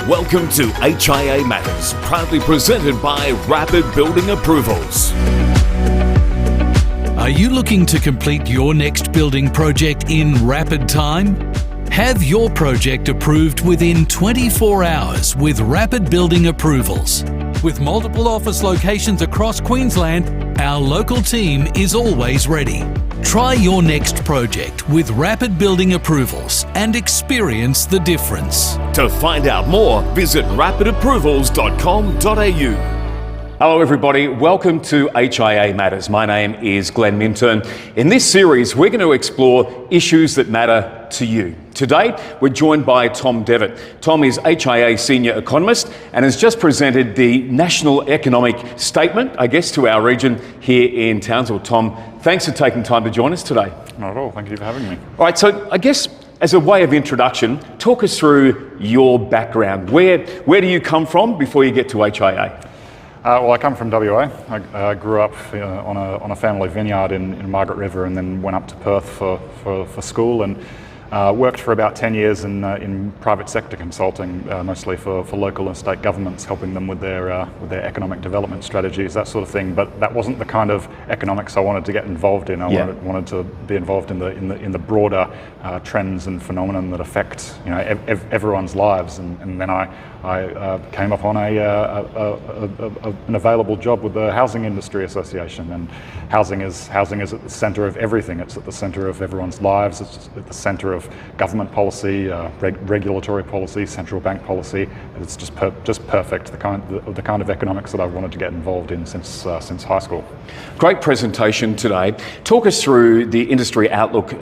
Welcome to HIA Matters, proudly presented by Rapid Building Approvals. Are you looking to complete your next building project in rapid time? Have your project approved within 24 hours with Rapid Building Approvals. With multiple office locations across Queensland, our local team is always ready. Try your next project with Rapid Building Approvals and experience the difference. To find out more, visit rapidapprovals.com.au. Hello everybody, welcome to HIA Matters. My name is Glenn Minturn. In this series, we're going to explore issues that matter to you. Today, we're joined by Tom Devitt. Tom is HIA Senior Economist and has just presented the National Economic Statement, I guess, to our region here in Townsville. Tom, thanks for taking time to join us today. Not at all, thank you for having me. All right, so I guess as a way of introduction, talk us through your background. Where do you come from before you get to HIA? Well, I come from WA. I grew up on a family vineyard in Margaret River, and then went up to Perth for school, and worked for about 10 years in private sector consulting, mostly for local and state governments, helping them with their economic development strategies, that sort of thing. But that wasn't the kind of economics I wanted to get involved in. I wanted to be involved in the broader trends and phenomenon that affect everyone's lives. And then I came upon an available job with the Housing Industry Association, and housing is at the centre of everything. It's at the centre of everyone's lives. It's at the centre of government policy, regulatory policy, central bank policy. It's just perfect. The kind of economics that I've wanted to get involved in since high school. Great presentation today. Talk us through the industry outlook.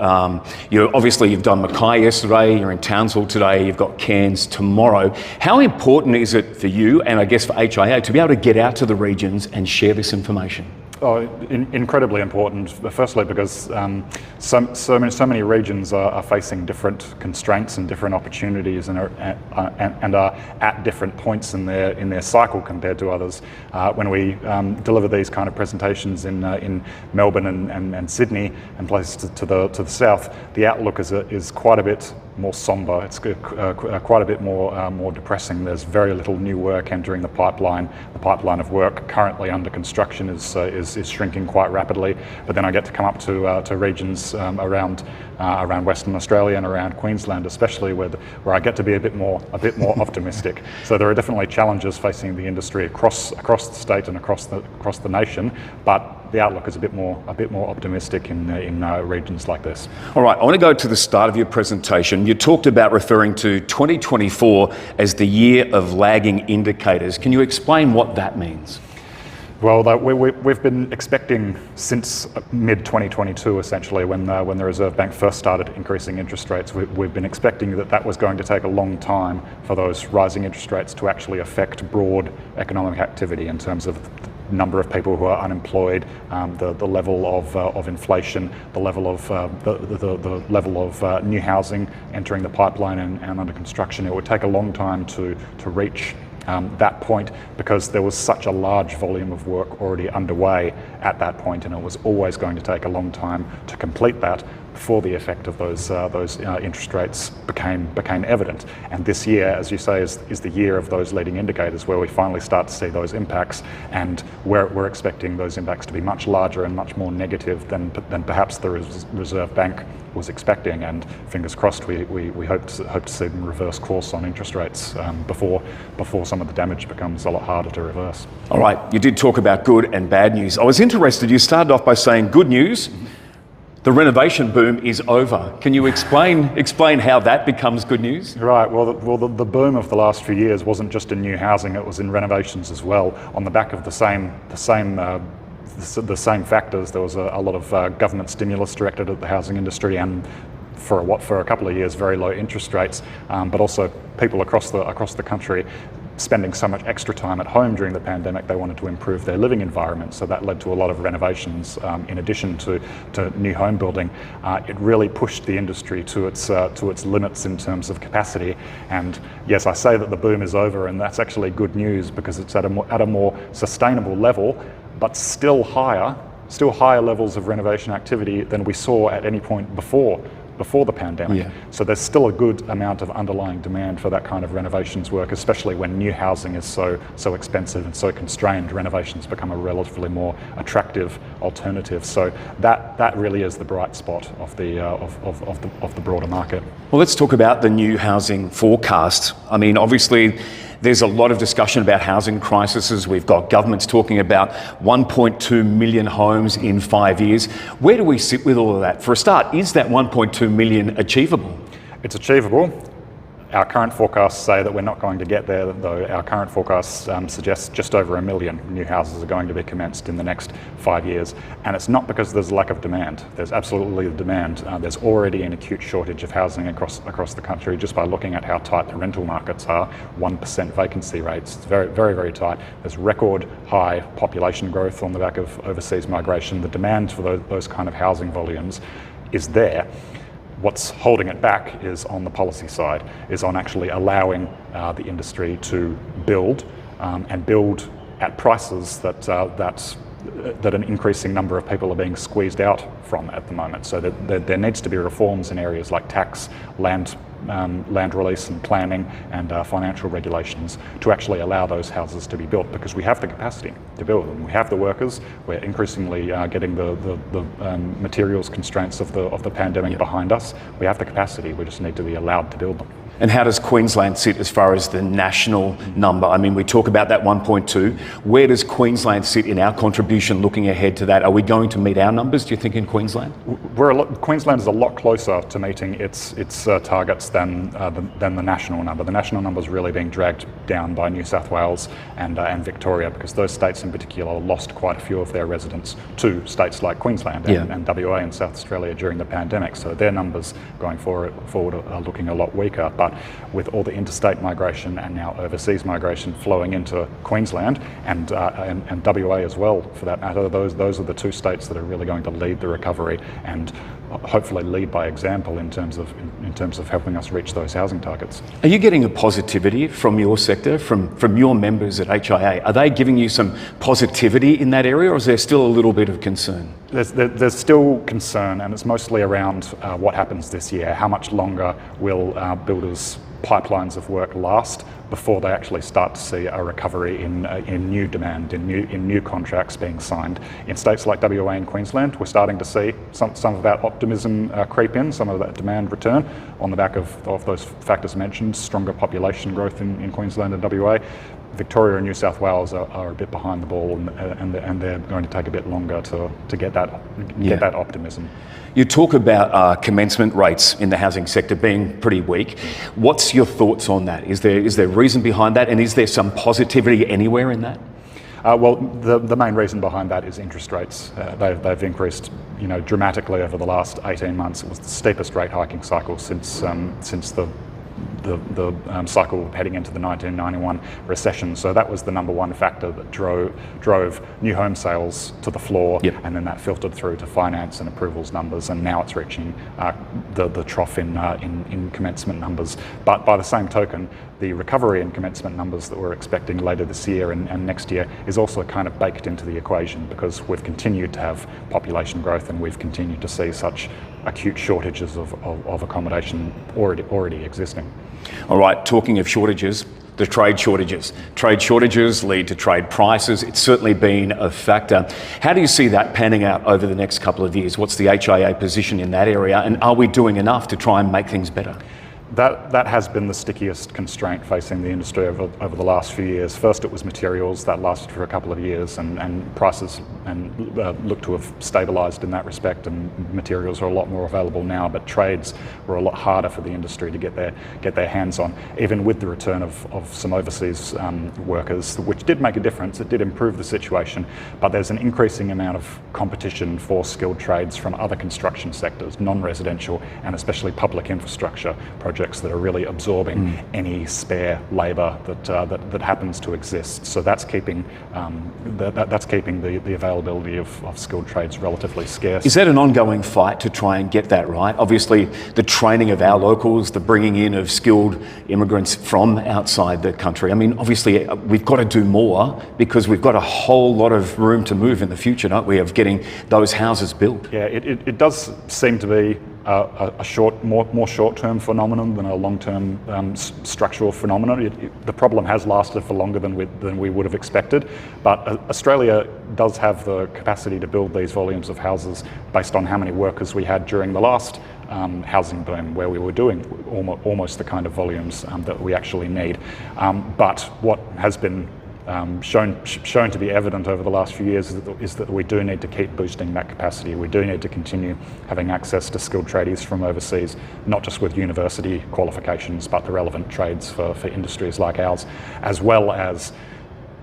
You've done Mackay yesterday. You're in Townsville today. You've got Cairns tomorrow. How important is it for you, and I guess for HIA, to be able to get out to the regions and share this information? Oh, incredidly important. Firstly, because so many regions are facing different constraints and different opportunities, and are at different points in their cycle compared to others. When we deliver these kind of presentations in Melbourne and Sydney and places to the south, the outlook is quite a bit more sombre. It's quite a bit more depressing. There's very little new work entering the pipeline. The pipeline of work currently under construction is shrinking quite rapidly. But then I get to come up to regions around Western Australia and around Queensland, especially where I get to be a bit more optimistic. So there are definitely challenges facing the industry across the state and across the nation, but the outlook is a bit more optimistic in regions like this. All right, I want to go to the start of your presentation. You talked about referring to 2024 as the year of lagging indicators. Can you explain what that means? Well, we've been expecting since mid-2022, essentially, when the Reserve Bank first started increasing interest rates, we've been expecting that was going to take a long time for those rising interest rates to actually affect broad economic activity in terms of the number of people who are unemployed, the level of inflation, the level of new housing entering the pipeline and under construction. It would take a long time to reach that point, because there was such a large volume of work already underway at that point, and it was always going to take a long time to complete that before the effect of those interest rates became evident. And this year, as you say, is the year of those leading indicators, where we finally start to see those impacts, and we're expecting those impacts to be much larger and much more negative than perhaps the Reserve Bank was expecting. And fingers crossed, we hope to see them reverse course on interest rates before some of the damage becomes a lot harder to reverse. All right, you did talk about good and bad news. I was interested, you started off by saying good news. The renovation boom is over. Can you explain how that becomes good news? Right. Well, the boom of the last few years wasn't just in new housing; it was in renovations as well. On the back of the same factors, there was a lot of government stimulus directed at the housing industry, and for a couple of years, very low interest rates, but also people across the country spending so much extra time at home during the pandemic. They wanted to improve their living environment, so that led to a lot of renovations in addition to new home building. It really pushed the industry to its limits in terms of capacity. And yes, I say that the boom is over, and that's actually good news, because it's at a more sustainable level, but still higher levels of renovation activity than we saw at any point before before the pandemic. Yeah. So there's still a good amount of underlying demand for that kind of renovations work, especially when new housing is so expensive and so constrained. Renovations become a relatively more attractive alternative. So that really is the bright spot of the broader market. Well, let's talk about the new housing forecast. I mean, obviously, there's a lot of discussion about housing crises. We've got governments talking about 1.2 million homes in 5 years. Where do we sit with all of that? For a start, is that 1.2 million achievable? It's achievable. Our current forecasts say that we're not going to get there, though. Our current forecasts suggest just over 1 million new houses are going to be commenced in the next 5 years. And it's not because there's a lack of demand. There's absolutely demand. There's already an acute shortage of housing across the country just by looking at how tight the rental markets are. 1% vacancy rates. It's very, very, very tight. There's record high population growth on the back of overseas migration. The demand for those kind of housing volumes is there. What's holding it back is on the policy side, is on actually allowing the industry to build and build at prices that an increasing number of people are being squeezed out from at the moment. So that there needs to be reforms in areas like tax, land release and planning, and financial regulations to actually allow those houses to be built, because we have the capacity to build them. We have the workers. We're increasingly getting the materials constraints of the pandemic behind us. We have the capacity. We just need to be allowed to build them. And how does Queensland sit as far as the national number? I mean, we talk about that 1.2. Where does Queensland sit in our contribution looking ahead to that? Are we going to meet our numbers, do you think, in Queensland? Queensland is a lot closer to meeting its targets than the national number. The national number is really being dragged down by New South Wales and Victoria, because those states in particular lost quite a few of their residents to states like Queensland and WA and South Australia during the pandemic. So their numbers going forward are looking a lot weaker. But with all the interstate migration and now overseas migration flowing into Queensland and WA as well, for that matter, those are the two states that are really going to lead the recovery and hopefully lead by example in terms of helping us reach those housing targets. Are you getting a positivity from your sector, from your members at HIA? Are they giving you some positivity in that area, or is there still a little bit of concern? There's still concern, and it's mostly around what happens this year. How much longer will builders' pipelines of work last before they actually start to see a recovery in new demand, in new contracts being signed. In states like WA and Queensland, we're starting to see some of that optimism creep in, some of that demand return on the back of those factors mentioned, stronger population growth in Queensland and WA. Victoria and New South Wales are a bit behind the ball, and they're going to take a bit longer to get that optimism. You talk about commencement rates in the housing sector being pretty weak. What's your thoughts on that? Is there reason behind that, and is there some positivity anywhere in that? Well, the main reason behind that is interest rates. They've increased, dramatically over the last 18 months. It was the steepest rate hiking cycle since the cycle heading into the 1991 recession. So that was the number one factor that drove new home sales to the floor, and then that filtered through to finance and approvals numbers, and now it's reaching the trough in commencement numbers. But by the same token, the recovery in commencement numbers that we're expecting later this year and next year is also kind of baked into the equation, because we've continued to have population growth and we've continued to see such acute shortages of accommodation already existing. All right, talking of shortages, the trade shortages. Trade shortages lead to trade prices. It's certainly been a factor. How do you see that panning out over the next couple of years? What's the HIA position in that area, and are we doing enough to try and make things better? That has been the stickiest constraint facing the industry over the last few years. First it was materials. That lasted for a couple of years, and prices look to have stabilised in that respect, and materials are a lot more available now, but trades were a lot harder for the industry to get their hands on, even with the return of some overseas workers, which did make a difference. It did improve the situation, but there's an increasing amount of competition for skilled trades from other construction sectors, non-residential and especially public infrastructure projects that are really absorbing any spare labour that happens to exist. So that's keeping the availability of skilled trades relatively scarce. Is that an ongoing fight to try and get that right? Obviously, the training of our locals, the bringing in of skilled immigrants from outside the country. I mean, obviously, we've got to do more, because we've got a whole lot of room to move in the future, don't we, of getting those houses built? Yeah, it does seem to be more short-term phenomenon than a long-term structural phenomenon. The problem has lasted for longer than we would have expected, but Australia does have the capacity to build these volumes of houses based on how many workers we had during the last housing boom, where we were doing almost the kind of volumes that we actually need. But what has been shown to be evident over the last few years is that we do need to keep boosting that capacity. We do need to continue having access to skilled tradies from overseas, not just with university qualifications, but the relevant trades for industries like ours, as well as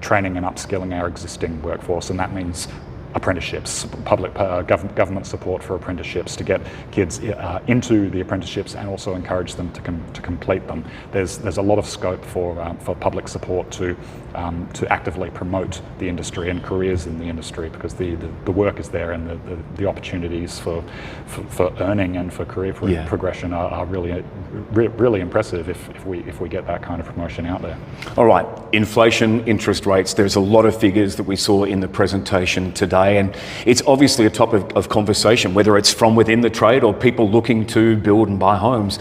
training and upskilling our existing workforce. And that means apprenticeships, government support for apprenticeships to get kids into the apprenticeships and also encourage them to complete them. There's a lot of scope for public support to actively promote the industry and careers in the industry, because the work is there, and the opportunities for earning and for career progression are really impressive if we get that kind of promotion out there. All right, inflation, interest rates, there's a lot of figures that we saw in the presentation today, and it's obviously a topic of conversation, whether it's from within the trade or people looking to build and buy homes.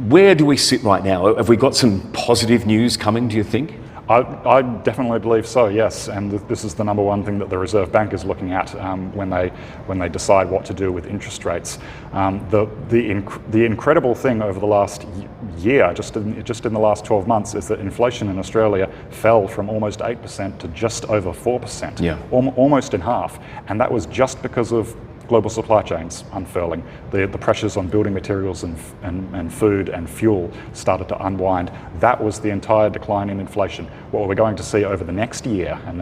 Where do we sit right now? Have we got some positive news coming, do you think? I definitely believe so, yes, and this is the number one thing that the Reserve Bank is looking at when they decide what to do with interest rates. The incredible thing over the last year, just in the last 12 months, is that inflation in Australia fell from almost 8% to just over 4%, almost in half, and that was just because of global supply chains unfurling. The pressures on building materials and food and fuel started to unwind. That was the entire decline in inflation. What we're going to see over the next year and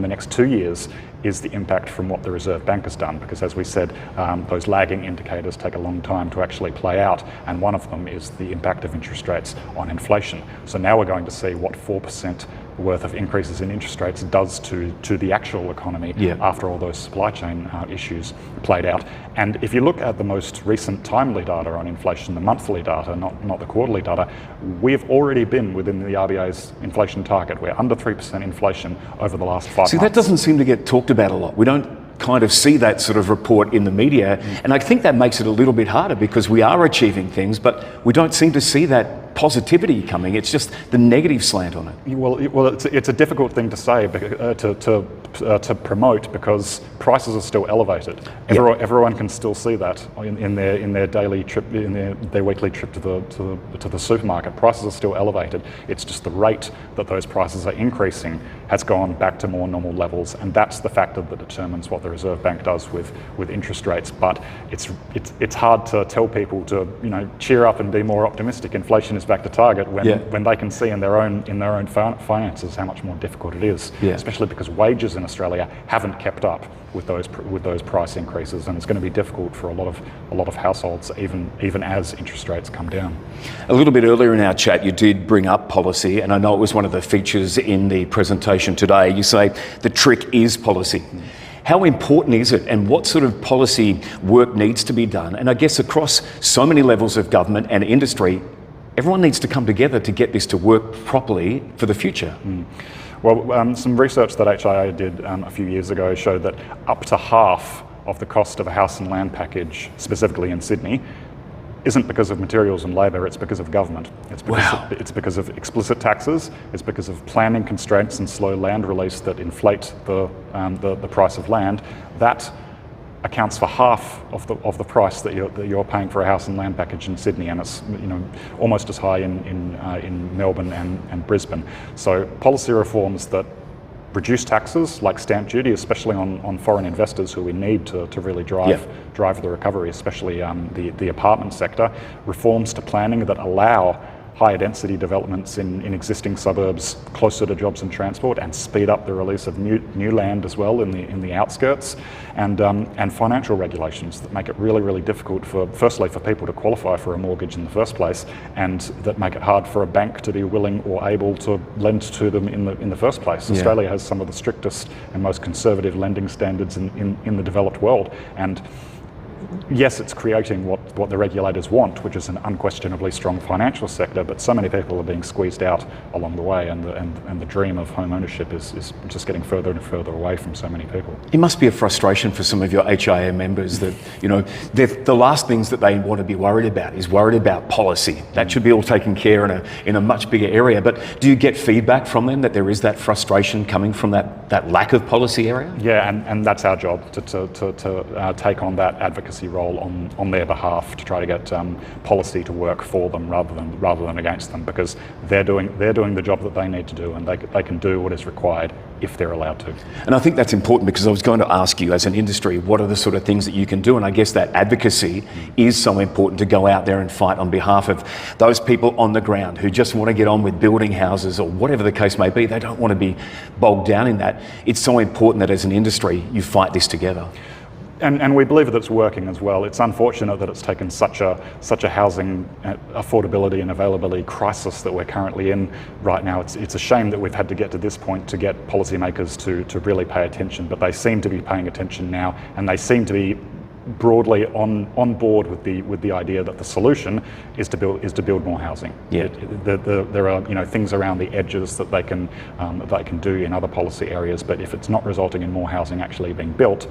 the next 2 years is the impact from what the Reserve Bank has done, because as we said, those lagging indicators take a long time to actually play out, and one of them is the impact of interest rates on inflation. So now we're going to see what 4% worth of increases in interest rates does to the actual economy after all those supply chain issues played out. And if you look at the most recent timely data on inflation, the monthly data, not the quarterly data, we've already been within the RBA's inflation target. We're under 3% inflation over the last 5 months. See, that doesn't seem to get talked about a lot. We don't kind of see that sort of report in the media, and I think that makes it a little bit harder, because we are achieving things, but we don't seem to see that positivity coming. It's just the negative slant on it. Well, it's a difficult thing to say, to promote, because prices are still elevated. Everyone can still see that in their daily trip, in their weekly trip to the supermarket. Prices are still elevated. It's just the rate that those prices are increasing has gone back to more normal levels, and that's the factor that determines what the Reserve Bank does with interest rates. But it's hard to tell people to cheer up and be more optimistic. Inflation is back to target when they can see in their own finances how much more difficult it is, especially because wages in Australia haven't kept up with those price increases, and it's going to be difficult for a lot of households even as interest rates come down. A little bit earlier in our chat, you did bring up policy, and I know it was one of the features in the presentation today. You say the trick is policy. How important is it, and what sort of policy work needs to be done? And I guess across so many levels of government and industry, everyone needs to come together to get this to work properly for the future. Well, some research that HIA did a few years ago showed that up to half of the cost of a house and land package, specifically in Sydney, isn't because of materials and labour, it's because of government. It's because of explicit taxes, it's because of planning constraints and slow land release that inflate the price of land. That accounts for half of the price that you're paying for a house and land package in Sydney, and it's almost as high in Melbourne and Brisbane. So policy reforms that reduce taxes like stamp duty, especially on foreign investors who we need to really drive the recovery, especially the apartment sector. Reforms to planning that allow higher density developments in existing suburbs closer to jobs and transport, and speed up the release of new land as well in the outskirts, and financial regulations that make it really difficult firstly for people to qualify for a mortgage in the first place, and that make it hard for a bank to be willing or able to lend to them in the first place. Australia has some of the strictest and most conservative lending standards in the developed world, and yes, it's creating what the regulators want, which is an unquestionably strong financial sector, but so many people are being squeezed out along the way, and the dream of home ownership is just getting further and further away from so many people. It must be a frustration for some of your HIA members that, the last things that they want to be worried about policy. That should be all taken care in a much bigger area. But do you get feedback from them that there is that frustration coming from that lack of policy area? Yeah, and that's our job to take on that advocacy role on their behalf, to try to get policy to work for them rather than against them, because they're doing the job that they need to do, and they can do what is required if they're allowed to. And I think that's important, because I was going to ask you, as an industry, what are the sort of things that you can do? And I guess that advocacy is so important, to go out there and fight on behalf of those people on the ground who just want to get on with building houses or whatever the case may be. They don't want to be bogged down in that. It's so important that as an industry you fight this together. And we believe that it's working as well. It's unfortunate that it's taken such a housing affordability and availability crisis that we're currently in right now. It's a shame that we've had to get to this point to get policymakers to really pay attention, but they seem to be paying attention now, and they seem to be broadly on board with the idea that the solution is to build more housing. Yeah. There are things around the edges that they can do in other policy areas, but if it's not resulting in more housing actually being built,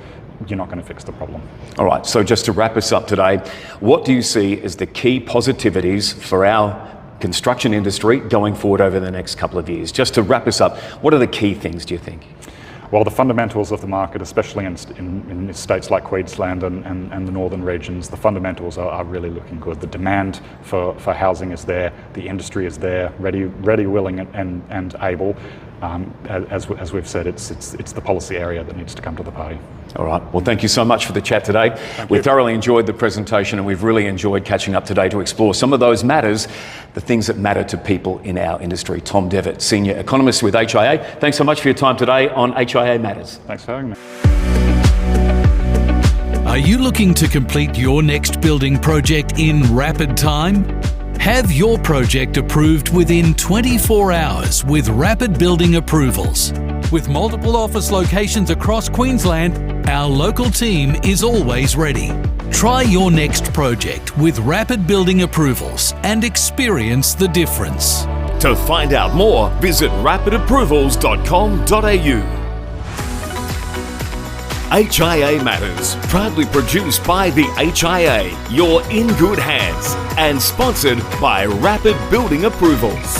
you're not going to fix the problem. All right, so just to wrap us up today, what do you see as the key positivities for our construction industry going forward over the next couple of years? Just to wrap us up, what are the key things, do you think? Well, the fundamentals of the market, especially in states like Queensland and the northern regions, the fundamentals are really looking good. The demand for housing is there, the industry is there, ready, willing and able. As we've said, it's the policy area that needs to come to the party. All right, well, thank you so much for the chat today. We thoroughly enjoyed the presentation, and we've really enjoyed catching up today to explore some of those matters, the things that matter to people in our industry. Tom Devitt, Senior Economist with HIA. Thanks so much for your time today on HIA Matters. Thanks for having me. Are you looking to complete your next building project in rapid time? Have your project approved within 24 hours with rapid building approvals. With multiple office locations across Queensland, our local team is always ready. Try your next project with rapid building approvals and experience the difference. To find out more, visit rapidapprovals.com.au. HIA Matters, proudly produced by the HIA, you're in good hands, and sponsored by Rapid Building Approvals.